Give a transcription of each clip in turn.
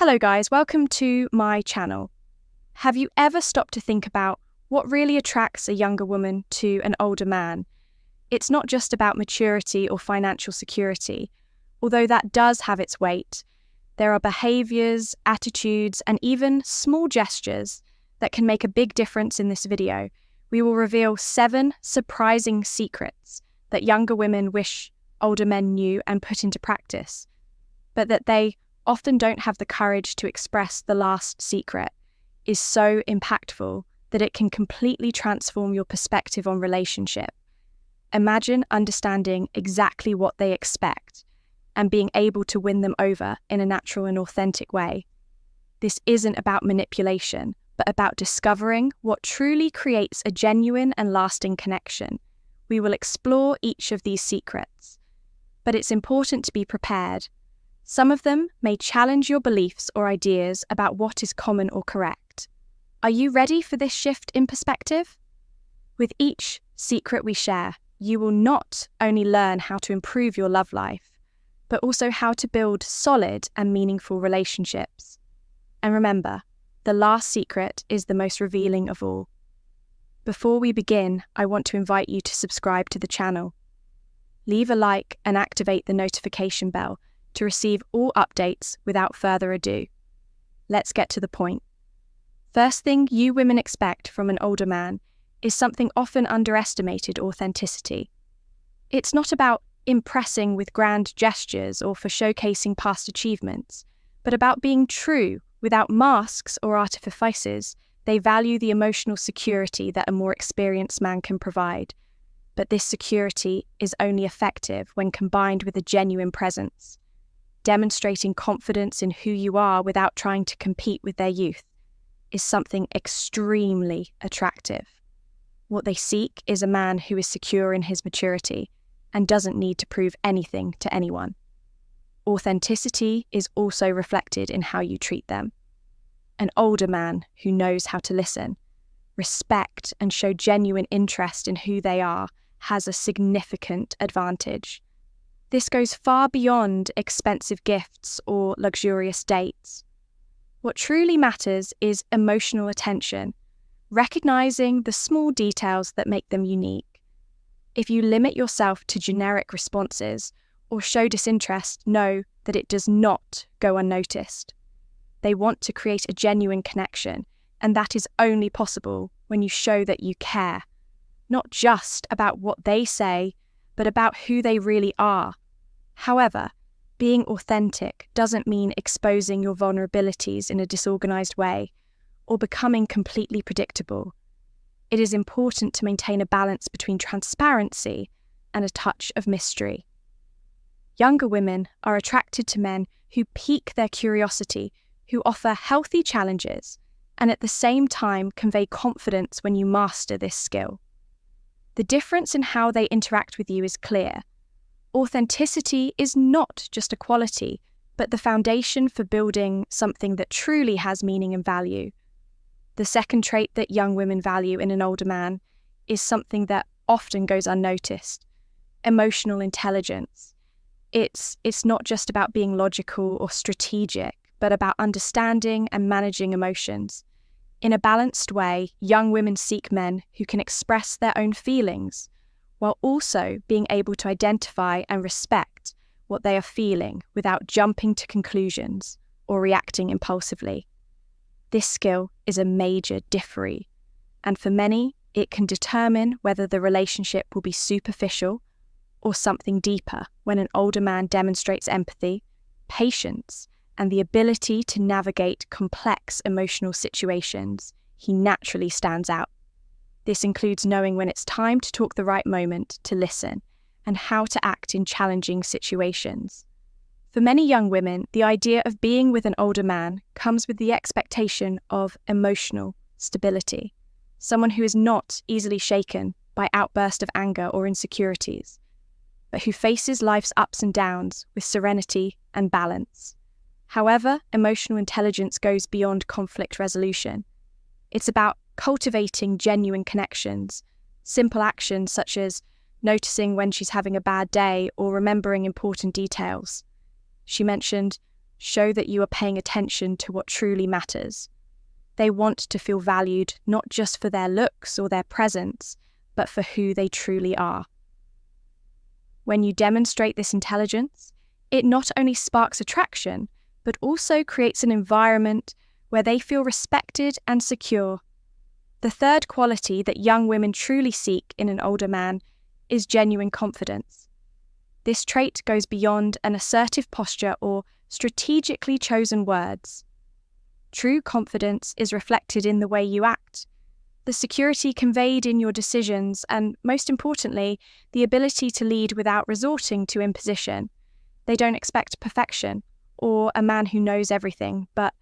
Hello guys, welcome to my channel. Have you ever stopped to think about what really attracts a younger woman to an older man? It's not just about maturity or financial security, although that does have its weight. There are behaviors, attitudes, and even small gestures that can make a big difference in this video. We will reveal 7 surprising secrets that younger women wish older men knew and put into practice, but that they often don't have the courage to express. The last secret is so impactful that it can completely transform your perspective on relationship. Imagine understanding exactly what they expect and being able to win them over in a natural and authentic way. This isn't about manipulation, but about discovering what truly creates a genuine and lasting connection. We will explore each of these secrets, but it's important to be prepared. Some of them may challenge your beliefs or ideas about what is common or correct. Are you ready for this shift in perspective? With each secret we share, you will not only learn how to improve your love life, but also how to build solid and meaningful relationships. And remember, the last secret is the most revealing of all. Before we begin, I want to invite you to subscribe to the channel. Leave a like and activate the notification bell to receive all updates without further ado. Let's get to the point. First thing you women expect from an older man is something often underestimated: authenticity. It's not about impressing with grand gestures or for showcasing past achievements, but about being true without masks or artifices. They value the emotional security that a more experienced man can provide, but this security is only effective when combined with a genuine presence. Demonstrating confidence in who you are without trying to compete with their youth is something extremely attractive. What they seek is a man who is secure in his maturity and doesn't need to prove anything to anyone. Authenticity is also reflected in how you treat them. An older man who knows how to listen, respect, and show genuine interest in who they are has a significant advantage. This goes far beyond expensive gifts or luxurious dates. What truly matters is emotional attention, recognizing the small details that make them unique. If you limit yourself to generic responses or show disinterest, know that it does not go unnoticed. They want to create a genuine connection, and that is only possible when you show that you care, not just about what they say, but about who they really are. However, being authentic doesn't mean exposing your vulnerabilities in a disorganized way or becoming completely predictable. It is important to maintain a balance between transparency and a touch of mystery. Younger women are attracted to men who pique their curiosity, who offer healthy challenges, and at the same time convey confidence when you master this skill. The difference in how they interact with you is clear. Authenticity is not just a quality, but the foundation for building something that truly has meaning and value. The second trait that young women value in an older man is something that often goes unnoticed: emotional intelligence. It's not just about being logical or strategic, but about understanding and managing emotions. In a balanced way, young women seek men who can express their own feelings, while also being able to identify and respect what they are feeling without jumping to conclusions or reacting impulsively. This skill is a major difference, and for many, it can determine whether the relationship will be superficial or something deeper. When an older man demonstrates empathy, patience, and the ability to navigate complex emotional situations, he naturally stands out. This includes knowing when it's time to talk, the right moment to listen, and how to act in challenging situations. For many young women, the idea of being with an older man comes with the expectation of emotional stability, someone who is not easily shaken by outbursts of anger or insecurities, but who faces life's ups and downs with serenity and balance. However, emotional intelligence goes beyond conflict resolution. It's about cultivating genuine connections, simple actions such as noticing when she's having a bad day or remembering important details. She mentioned show that you are paying attention to what truly matters. They want to feel valued not just for their looks or their presence, but for who they truly are. When you demonstrate this intelligence, it not only sparks attraction, but also creates an environment where they feel respected and secure. The third quality that young women truly seek in an older man is genuine confidence. This trait goes beyond an assertive posture or strategically chosen words. True confidence is reflected in the way you act, the security conveyed in your decisions, and, most importantly, the ability to lead without resorting to imposition. They don't expect perfection or a man who knows everything, but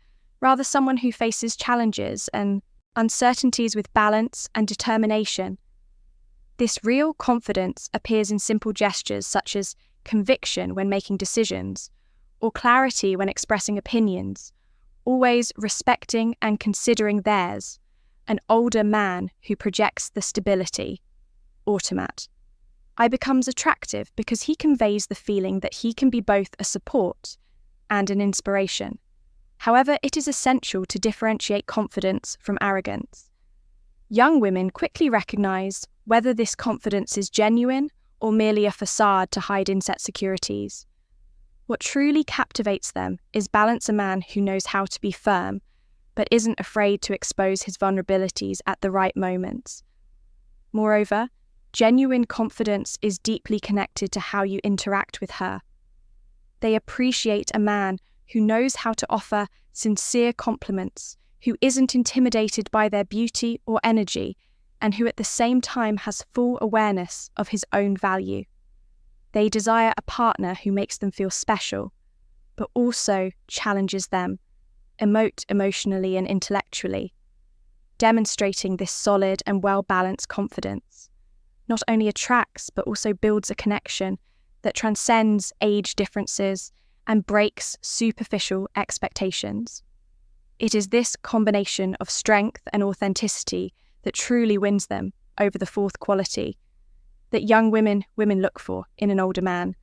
rather someone who faces challenges and uncertainties with balance and determination. This real confidence appears in simple gestures such as conviction when making decisions, or clarity when expressing opinions, always respecting and considering theirs. An older man who projects the stability, automat, becomes attractive because he conveys the feeling that he can be both a support and an inspiration. However, it is essential to differentiate confidence from arrogance. Young women quickly recognize whether this confidence is genuine or merely a facade to hide insecurities. What truly captivates them is a man who knows how to be firm, but isn't afraid to expose his vulnerabilities at the right moments. Moreover, genuine confidence is deeply connected to how you interact with her. They appreciate a man who knows how to offer sincere compliments, who isn't intimidated by their beauty or energy, and who at the same time has full awareness of his own value. They desire a partner who makes them feel special, but also challenges them, emote emotionally and intellectually. Demonstrating this solid and well-balanced confidence not only attracts but also builds a connection that transcends age differences and breaks superficial expectations. It is this combination of strength and authenticity that truly wins them over the fourth quality that young women look for in an older man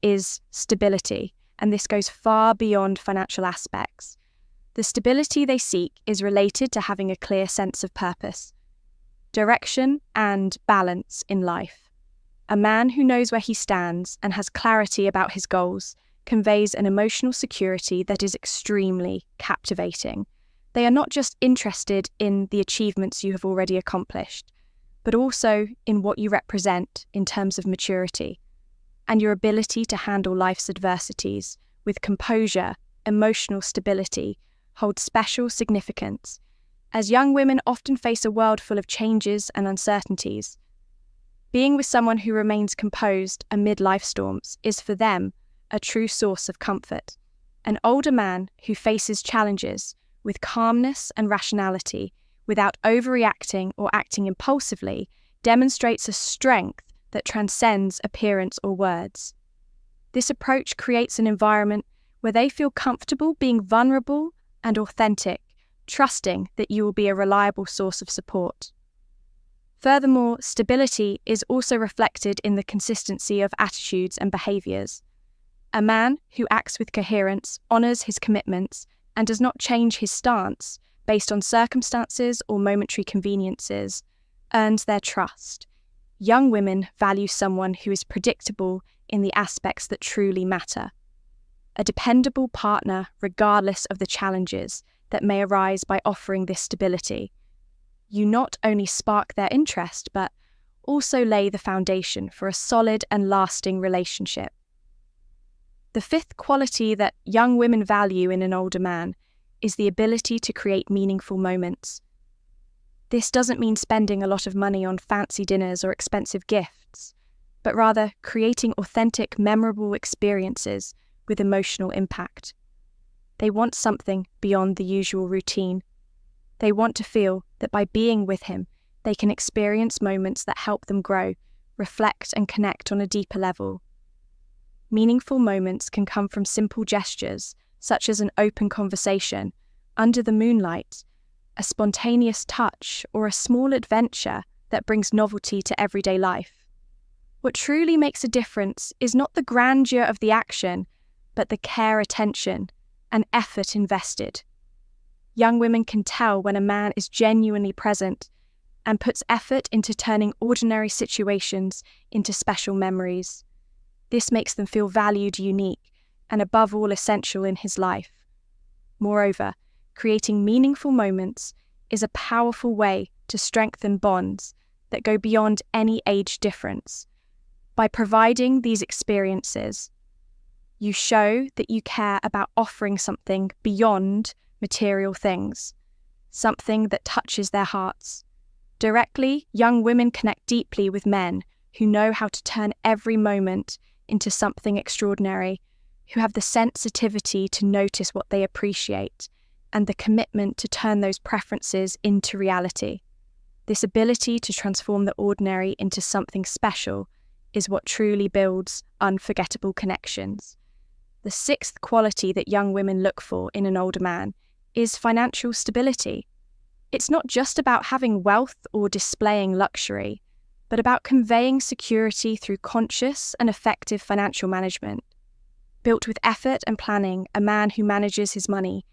is stability, and this goes far beyond financial aspects. The stability they seek is related to having a clear sense of purpose, direction, and balance in life. A man who knows where he stands and has clarity about his goals conveys an emotional security that is extremely captivating. They are not just interested in the achievements you have already accomplished, but also in what you represent in terms of maturity and your ability to handle life's adversities with composure. Emotional stability holds special significance, as young women often face a world full of changes and uncertainties. Being with someone who remains composed amid life storms is for them a true source of comfort. An older man who faces challenges with calmness and rationality without overreacting or acting impulsively demonstrates a strength that transcends appearance or words. This approach creates an environment where they feel comfortable being vulnerable and authentic, trusting that you will be a reliable source of support. Furthermore, stability is also reflected in the consistency of attitudes and behaviors. A man who acts with coherence, honors his commitments, and does not change his stance based on circumstances or momentary conveniences earns their trust. Young women value someone who is predictable in the aspects that truly matter. A dependable partner regardless of the challenges that may arise by offering this stability. You not only spark their interest, but also lay the foundation for a solid and lasting relationship. The fifth quality that young women value in an older man is the ability to create meaningful moments. This doesn't mean spending a lot of money on fancy dinners or expensive gifts, but rather creating authentic, memorable experiences with emotional impact. They want something beyond the usual routine. They want to feel that by being with him, they can experience moments that help them grow, reflect, and connect on a deeper level. Meaningful moments can come from simple gestures, such as an open conversation, under the moonlight, a spontaneous touch, or a small adventure that brings novelty to everyday life. What truly makes a difference is not the grandeur of the action, but the care, attention, and effort invested. Young women can tell when a man is genuinely present and puts effort into turning ordinary situations into special memories. This makes them feel valued, unique, and above all essential in his life. Moreover, creating meaningful moments is a powerful way to strengthen bonds that go beyond any age difference. By providing these experiences, you show that you care about offering something beyond material things, something that touches their hearts. Directly, young women connect deeply with men who know how to turn every moment into something extraordinary, who have the sensitivity to notice what they appreciate and the commitment to turn those preferences into reality. This ability to transform the ordinary into something special is what truly builds unforgettable connections. The sixth quality that young women look for in an older man is financial stability. It's not just about having wealth or displaying luxury, but about conveying security through conscious and effective financial management. Built with effort and planning, a man who manages his money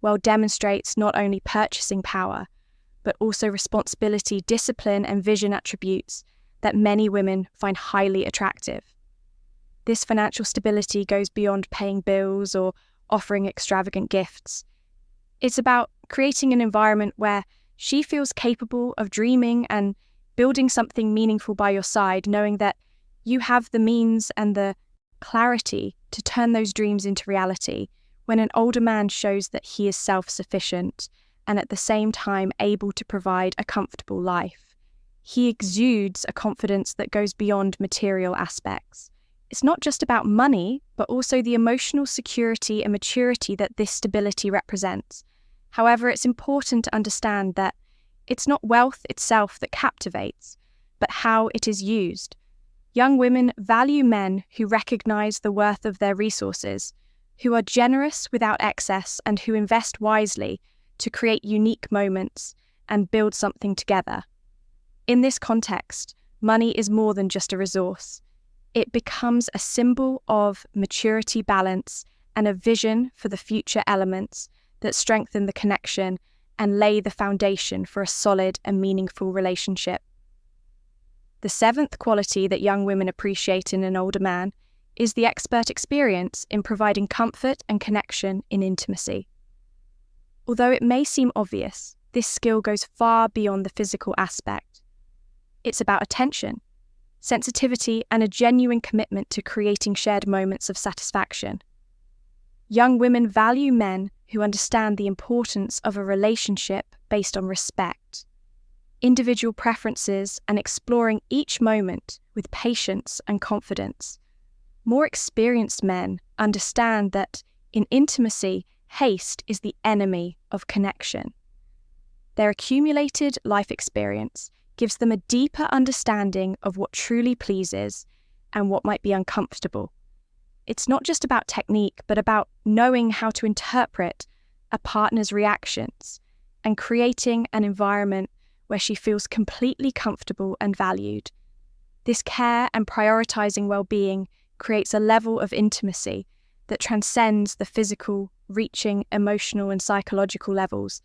well demonstrates not only purchasing power, but also responsibility, discipline, and vision attributes that many women find highly attractive. This financial stability goes beyond paying bills or offering extravagant gifts. It's about creating an environment where she feels capable of dreaming and building something meaningful by your side, knowing that you have the means and the clarity to turn those dreams into reality. When an older man shows that he is self-sufficient and at the same time able to provide a comfortable life, he exudes a confidence that goes beyond material aspects. It's not just about money, but also the emotional security and maturity that this stability represents. However, it's important to understand that it's not wealth itself that captivates, but how it is used. Young women value men who recognize the worth of their resources, who are generous without excess, and who invest wisely to create unique moments and build something together. In this context, money is more than just a resource. It becomes a symbol of maturity, balance, and a vision for the future elements that strengthen the connection and lay the foundation for a solid and meaningful relationship. The seventh quality that young women appreciate in an older man is the expert experience in providing comfort and connection in intimacy. Although it may seem obvious, this skill goes far beyond the physical aspect. It's about attention, sensitivity, and a genuine commitment to creating shared moments of satisfaction. Young women value men who understand the importance of a relationship based on respect, individual preferences, and exploring each moment with patience and confidence. More experienced men understand that in intimacy, haste is the enemy of connection. Their accumulated life experience gives them a deeper understanding of what truly pleases and what might be uncomfortable. It's not just about technique, but about knowing how to interpret a partner's reactions and creating an environment where she feels completely comfortable and valued. This care and prioritizing well-being creates a level of intimacy that transcends the physical, reaching emotional and psychological levels.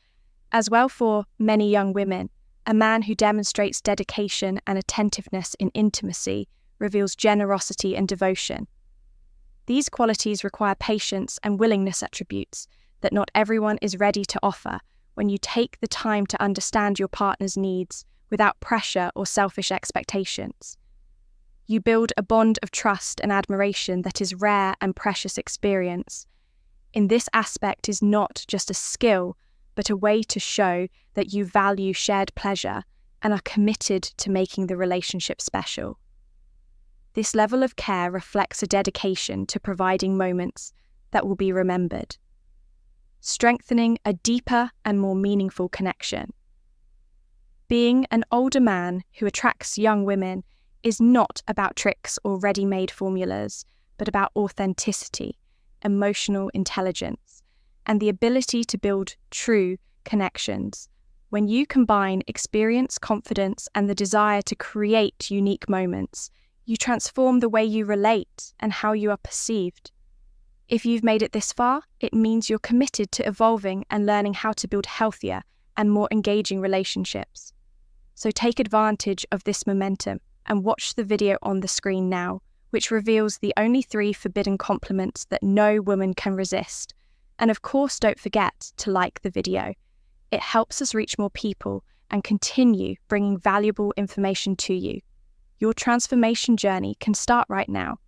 As well, for many young women, a man who demonstrates dedication and attentiveness in intimacy reveals generosity and devotion. These qualities require patience and willingness, attributes that not everyone is ready to offer when you take the time to understand your partner's needs without pressure or selfish expectations. You build a bond of trust and admiration that is rare and precious experience. In this aspect is not just a skill, but a way to show that you value shared pleasure and are committed to making the relationship special. This level of care reflects a dedication to providing moments that will be remembered, strengthening a deeper and more meaningful connection. Being an older man who attracts young women is not about tricks or ready-made formulas, but about authenticity, emotional intelligence, and the ability to build true connections. When you combine experience, confidence, and the desire to create unique moments, you transform the way you relate and how you are perceived. If you've made it this far, it means you're committed to evolving and learning how to build healthier and more engaging relationships. So take advantage of this momentum and watch the video on the screen now, which reveals the only 3 forbidden compliments that no woman can resist. And of course, don't forget to like the video. It helps us reach more people and continue bringing valuable information to you. Your transformation journey can start right now.